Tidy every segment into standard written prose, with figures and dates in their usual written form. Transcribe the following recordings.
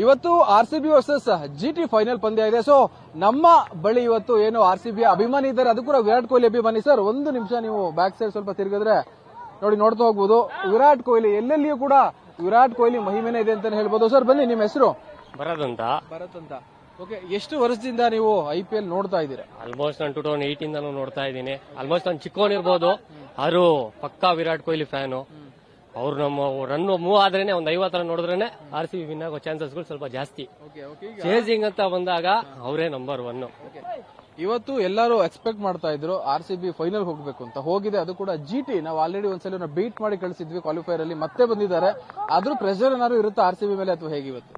ಇವತ್ತು RCB versus GT final ಪಂದ್ಯ ಇದೆ. ಸೊ ನಮ್ಮ ಬಳಿ ಇವತ್ತು ಏನು RCB ಅಭಿಮಾನಿ ಇದ್ದಾರೆ, ಅದು ಕೂಡ ವಿರಾಟ್ ಕೊಹ್ಲಿ ಅಭಿಮಾನಿ. ಸರ್, ಒಂದು ನಿಮಿಷ ನೀವು ಬ್ಯಾಕ್ ಸೈಡ್ ಸ್ವಲ್ಪ ತಿರುಗಿದ್ರೆ ನೋಡ್ತಾ ಹೋಗ್ಬೋದು. ವಿರಾಟ್ ಕೊಹ್ಲಿ ಎಲ್ಲೆಲ್ಲಿಯೂ ಕೂಡ ವಿರಾಟ್ ಕೊಹ್ಲಿ ಮಹಿಮೆನೇ ಇದೆ ಅಂತ ಹೇಳ್ಬೋದು. ಸರ್ ಬನ್ನಿ, ನಿಮ್ಮ ಹೆಸರು? ಭರತ್ ಅಂತ. ಓಕೆ, ಎಷ್ಟು ವರ್ಷದಿಂದ ನೀವು IPL ನೋಡ್ತಾ ಇದ್ದೀರಾ? ಆಲ್ಮೋಸ್ಟ್ ನಾನು 2008 ಇಂದ ನೋಡ್ತಾ ಇದ್ದೀನಿ. ಆಲ್ಮೋಸ್ಟ್ ನಾನು ಚಿಕ್ಕವನಿರ್ಬೋದು, ಆದ್ರೂ ಪಕ್ಕಾ ವಿರಾಟ್ ಕೊಹ್ಲಿ ಫ್ಯಾನು. ಅವ್ರು ನಮ್ಮ ರನ್ ಮೂವ್ ಆದ್ರೇನೆ ಒಂದ್ 50 ರನ್ ನೋಡಿದ್ರೇನೆ RCB ವಿನ್ ಆಗೋ ಚಾನ್ಸಸ್ಗಳು ಸ್ವಲ್ಪ ಜಾಸ್ತಿ. ಚೇಸಿಂಗ್ ಅಂತ ಬಂದಾಗ ಅವರೇ ನಂಬರ್ 1. ಇವತ್ತು ಎಲ್ಲರೂ ಎಕ್ಸ್ಪೆಕ್ಟ್ ಮಾಡ್ತಾ ಇದ್ರು RCB ಫೈನಲ್ ಹೋಗ್ಬೇಕು ಅಂತ. ಹೋಗಿದೆ, ಅದು ಕೂಡ GT. ನಾವು ಆಲ್ರೆಡಿ ಒಂದ್ಸಲ ಬೀಟ್ ಮಾಡಿ ಕಳಿಸಿದ್ವಿ ಕ್ವಾಲಿಫೈರ್ ಅಲ್ಲಿ, ಮತ್ತೆ ಬಂದಿದ್ದಾರೆ. ಆದ್ರೂ ಪ್ರೆಷರ್ ಏನಾದ್ರು ಇರುತ್ತೆ RCB ಮೇಲೆ ಅಥವಾ ಹೇಗೆ ಇವತ್ತು?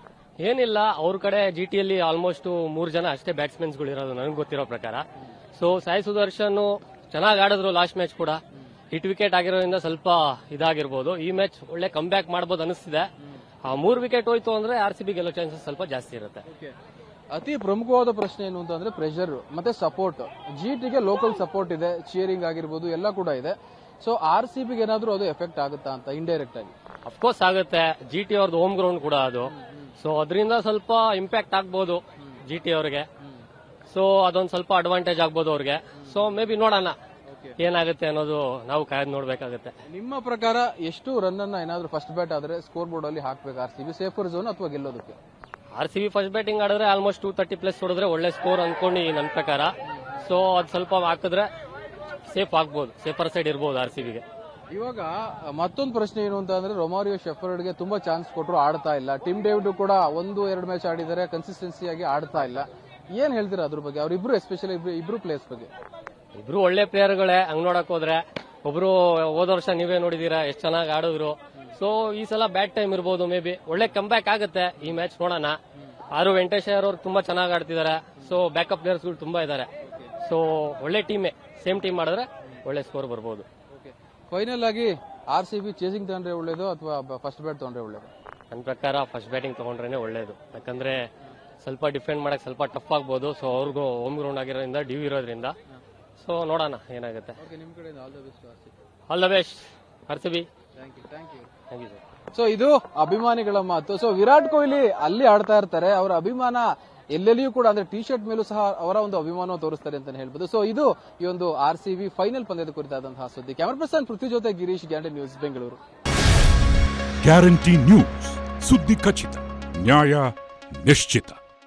ಏನಿಲ್ಲ, ಅವ್ರ ಕಡೆ GTಯಲ್ಲಿ ಆಲ್ಮೋಸ್ಟ್ 3 ಜನ ಅಷ್ಟೇ ಬ್ಯಾಟ್ಸ್ಮನ್ಸ್ ಗಳು ಇರೋದು ನನಗೆ ಗೊತ್ತಿರೋ ಪ್ರಕಾರ. ಸೊ ಸಾಯಿ ಸುದರ್ಶನ್ ಚೆನ್ನಾಗಿ ಆಡಿದ್ರು, ಲಾಸ್ಟ್ ಮ್ಯಾಚ್ ಕೂಡ ಹಿಟ್ ವಿಕೆಟ್ ಆಗಿರೋದ್ರಿಂದ ಸ್ವಲ್ಪ ಇದಾಗಿರ್ಬೋದು. ಈ ಮ್ಯಾಚ್ ಒಳ್ಳೆ ಕಮ್ ಬ್ಯಾಕ್ ಮಾಡಬಹುದು ಅನಿಸ್ತಿದೆ. ಆ 3 ವಿಕೆಟ್ ಹೋಯ್ತು ಅಂದ್ರೆ RCB ಗೆಲ್ಲೋ ಚಾನ್ಸಸ್ ಸ್ವಲ್ಪ ಜಾಸ್ತಿ ಇರುತ್ತೆ. ಅತಿ ಪ್ರಮುಖವಾದ ಪ್ರಶ್ನೆ ಏನು ಅಂತಂದ್ರೆ ಪ್ರೆಷರ್ ಮತ್ತೆ ಸಪೋರ್ಟ್. GTಗೆ ಲೋಕಲ್ ಸಪೋರ್ಟ್ ಇದೆ, ಚಿಯರಿಂಗ್ ಆಗಿರ್ಬೋದು ಎಲ್ಲ ಕೂಡ ಇದೆ. ಸೊ RCBಗೆ ಏನಾದ್ರೂ ಅದು ಎಫೆಕ್ಟ್ ಆಗುತ್ತಾ ಅಂತ ಇಂಡೈರೆಕ್ಟ್ ಆಗಿ? ಅಫ್ಕೋರ್ಸ್ ಆಗುತ್ತೆ. GT ಅವ್ರದ್ದು ಹೋಮ್ ಗ್ರೌಂಡ್ ಕೂಡ ಅದು. ಸೊ ಅದರಿಂದ ಸ್ವಲ್ಪ ಇಂಪ್ಯಾಕ್ಟ್ ಆಗ್ಬೋದು GT ಅವ್ರಿಗೆ. ಸೊ ಅದೊಂದು ಸ್ವಲ್ಪ ಅಡ್ವಾಂಟೇಜ್ ಆಗ್ಬೋದು ಅವ್ರಿಗೆ. ಸೊ ಮೇ ಬಿ ನೋಡೋಣ ಏನಾಗುತ್ತೆ ಅನ್ನೋದು ನಾವು ಕಾಯ್ದು ನೋಡ್ಬೇಕಾಗುತ್ತೆ. ನಿಮ್ಮ ಪ್ರಕಾರ ಎಷ್ಟು ರನ್ ಅನ್ನ ಏನಾದ್ರೂ ಫಸ್ಟ್ ಬ್ಯಾಟ್ ಆದ್ರೆ ಸ್ಕೋರ್ ಬೋರ್ಡ್ ಅಲ್ಲಿ ಹಾಕ್ಬೇಕು RCB ಸೇಫರ್ ಝೋನ್ ಅಥವಾ ಗೆಲ್ಲೋದಕ್ಕೆ? RCB ಫಸ್ಟ್ ಬ್ಯಾಟಿಂಗ್ ಆಡಿದ್ರೆ ಆಲ್ಮೋಸ್ಟ್ 230+ ಹೊಡೆದ್ರೆ ಒಳ್ಳೆ ಸ್ಕೋರ್ ಅನ್ಕೊಂಡು ನನ್ನ ಪ್ರಕಾರ. ಸೊ ಅದು ಸ್ವಲ್ಪ ಹಾಕಿದ್ರೆ ಸೇಫ್ ಆಗ್ಬೋದು, ಸೇಫರ್ ಸೈಡ್ ಇರ್ಬೋದು RCBಗೆ. ಇವಾಗ ಮತ್ತೊಂದು ಪ್ರಶ್ನೆ ಏನು ಅಂತ ಅಂದ್ರೆ ರೊಮಾರಿಯೋ ಶೆಫರ್ಡ್ಗೆ ತುಂಬಾ ಚಾನ್ಸ್ ಕೊಟ್ಟರು, ಆಡ್ತಾ ಇಲ್ಲ. ಟಿಮ್ ಡೇವಿಡ್ ಕೂಡ 1-2 ಮ್ಯಾಚ್ ಆಡಿದ್ದಾರೆ, ಕನ್ಸಿಸ್ಟೆನ್ಸಿಯಾಗಿ ಆಡ್ತಾ ಇಲ್ಲ. ಏನ್ ಹೇಳ್ತೀರಾ ಅದ್ರ ಬಗ್ಗೆ? ಅವ್ರಿಬ್ರು ಎಸ್ಪೆಷಲಿ ಇಬ್ರು ಪ್ಲೇಯರ್ಸ್ ಬಗ್ಗೆ. ಇಬ್ರು ಒಳ್ಳೆ ಪ್ಲೇಯರ್ಗಳೇ. ಹಂಗ್ ನೋಡಕ್ ಹೋದ್ರೆ ಒಬ್ರು ಹೋದ ವರ್ಷ ನೀವೇ ನೋಡಿದೀರಾ ಎಷ್ಟು ಚೆನ್ನಾಗಿ ಆಡಿದ್ರು. ಸೊ ಈ ಸಲ ಬ್ಯಾಟ್ ಟೈಮ್ ಇರ್ಬೋದು, ಮೇ ಬಿ ಒಳ್ಳೆ ಕಮ್ ಬ್ಯಾಕ್ ಆಗುತ್ತೆ ಈ ಮ್ಯಾಚ್, ನೋಡೋಣ. ಆರು ವೆಂಕಟೇಶ್ ಅವ್ರು ತುಂಬಾ ಚೆನ್ನಾಗಿ ಆಡ್ತಿದ್ದಾರೆ. ಸೊ ಬ್ಯಾಕಪ್ ಪ್ಲೇಯರ್ಸ್ ಗಳು ತುಂಬಾ ಇದಾರೆ. ಸೊ ಒಳ್ಳೆ ಟೀಮೇ, ಸೇಮ್ ಟೀಮ್ ಮಾಡಿದ್ರೆ ಒಳ್ಳೆ ಸ್ಕೋರ್ ಬರ್ಬೋದು. ಫೈನಲ್ ಆಗಿ RCB ಚೇಸಿಂಗ್ ತಗೊಂಡ್ರೆ ಒಳ್ಳೇದು ಅಥವಾ ಫಸ್ಟ್ ಬ್ಯಾಟ್ ತಗೊಂಡ್ರೆ ಒಳ್ಳೇದು? ನನ್ನ ಪ್ರಕಾರ ಫಸ್ಟ್ ಬ್ಯಾಟಿಂಗ್ ತಗೊಂಡ್ರೇನೆ ಒಳ್ಳೇದು. ಯಾಕಂದ್ರೆ ಸ್ವಲ್ಪ ಡಿಫೆಂಡ್ ಮಾಡಕ್ ಸ್ವಲ್ಪ ಟಫ್ ಆಗ್ಬೋದು. ಸೊ ಅವ್ರಿಗೂ ಹೋಮ್ ಗ್ರೌಂಡ್ ಆಗಿರೋದ್ರಿಂದ, ಡ್ಯೂ ಇರೋದ್ರಿಂದ. ಸೊ ನೋಡೋಣ ಏನಾಗುತ್ತೆ. All the best RCB. Thank you sir. So ಇದು ಅಭಿಮಾನಿಗಳ ಮಾತು. ಸೊ ವಿರಾಟ್ ಕೊಹ್ಲಿ ಅಲ್ಲಿ ಆಡ್ತಾ ಇರ್ತಾರೆ, ಅವರ ಅಭಿಮಾನ ಎಲ್ಲೆಲ್ಲಿಯೂ ಕೂಡ ಅಂದ್ರೆ ಟಿ ಶರ್ಟ್ ಮೇಲೂ ಸಹ ಅವರ ಒಂದು ಅಭಿಮಾನ ತೋರಿಸ್ತಾರೆ ಅಂತ ಹೇಳ್ಬೋದು. ಸೊ ಇದು ಈ ಒಂದು RCB ಫೈನಲ್ ಪಂದ್ಯದ ಕುರಿತಾದಂತಹ ಸುದ್ದಿ. ಕ್ಯಾಮರಾ ಪರ್ಸನ್ ಪೃಥ್ವಿ ಜೊತೆ Girish, guarantee news, Bengaluru. Guarantee news, ಸುದ್ದಿ ಖಚಿತ, ನ್ಯಾಯ ನಿಶ್ಚಿತ.